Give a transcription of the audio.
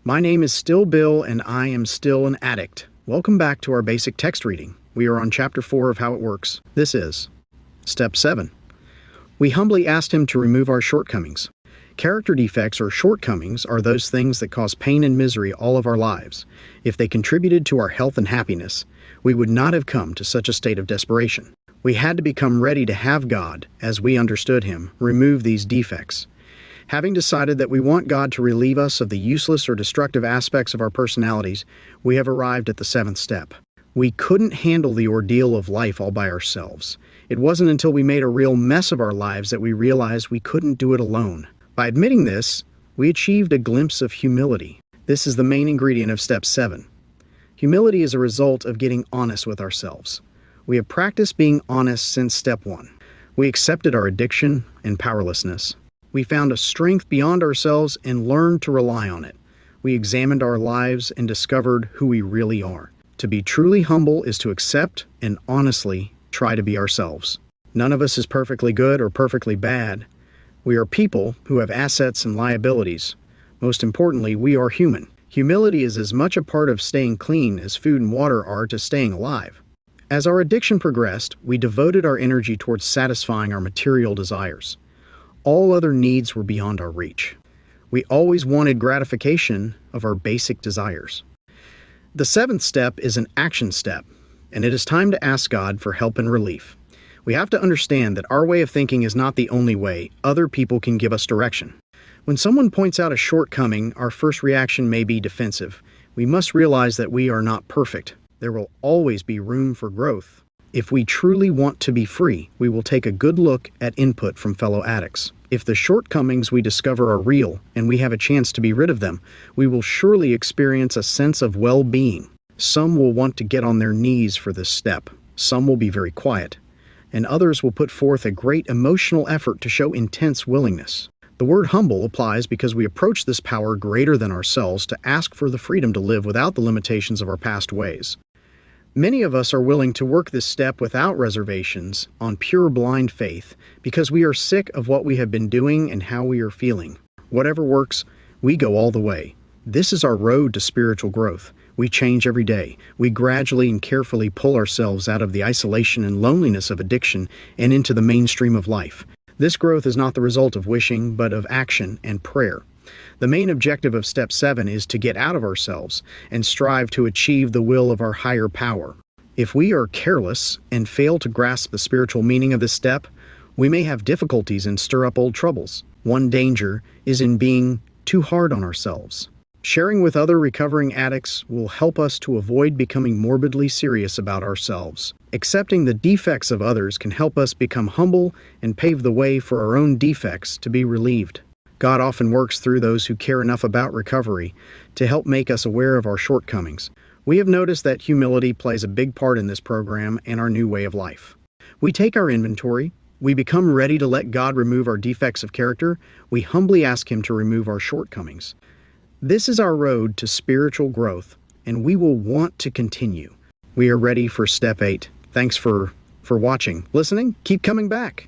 My name is still Bill, and I am still an addict. Welcome back to our basic text reading. We are on Chapter 4 of How It Works. This is Step 7. We humbly asked him to remove our shortcomings. Character defects or shortcomings are those things that cause pain and misery all of our lives. If they contributed to our health and happiness, we would not have come to such a state of desperation. We had to become ready to have God, as we understood him, remove these defects. Having decided that we want God to relieve us of the useless or destructive aspects of our personalities, we have arrived at the 7th step. We couldn't handle the ordeal of life all by ourselves. It wasn't until we made a real mess of our lives that we realized we couldn't do it alone. By admitting this, we achieved a glimpse of humility. This is the main ingredient of Step 7. Humility is a result of getting honest with ourselves. We have practiced being honest since Step 1. We accepted our addiction and powerlessness. We found a strength beyond ourselves and learned to rely on it. We examined our lives and discovered who we really are. To be truly humble is to accept and honestly try to be ourselves. None of us is perfectly good or perfectly bad. We are people who have assets and liabilities. Most importantly, we are human. Humility is as much a part of staying clean as food and water are to staying alive. As our addiction progressed, we devoted our energy towards satisfying our material desires. All other needs were beyond our reach. We always wanted gratification of our basic desires. The 7th step is an action step, and it is time to ask God for help and relief. We have to understand that our way of thinking is not the only way. Other people can give us direction. When someone points out a shortcoming, our first reaction may be defensive. We must realize that we are not perfect. There will always be room for growth. If we truly want to be free, we will take a good look at input from fellow addicts. If the shortcomings we discover are real and we have a chance to be rid of them, we will surely experience a sense of well-being. Some will want to get on their knees for this step. Some will be very quiet. And others will put forth a great emotional effort to show intense willingness. The word humble applies because we approach this power greater than ourselves to ask for the freedom to live without the limitations of our past ways. Many of us are willing to work this step without reservations, on pure blind faith, because we are sick of what we have been doing and how we are feeling. Whatever works, we go all the way. This is our road to spiritual growth. We change every day. We gradually and carefully pull ourselves out of the isolation and loneliness of addiction and into the mainstream of life. This growth is not the result of wishing, but of action and prayer. The main objective of Step 7 is to get out of ourselves and strive to achieve the will of our higher power. If we are careless and fail to grasp the spiritual meaning of this step, we may have difficulties and stir up old troubles. One danger is in being too hard on ourselves. Sharing with other recovering addicts will help us to avoid becoming morbidly serious about ourselves. Accepting the defects of others can help us become humble and pave the way for our own defects to be relieved. God often works through those who care enough about recovery to help make us aware of our shortcomings. We have noticed that humility plays a big part in this program and our new way of life. We take our inventory, we become ready to let God remove our defects of character, we humbly ask Him to remove our shortcomings. This is our road to spiritual growth, and we will want to continue. We are ready for Step 8. Thanks for watching, listening, keep coming back.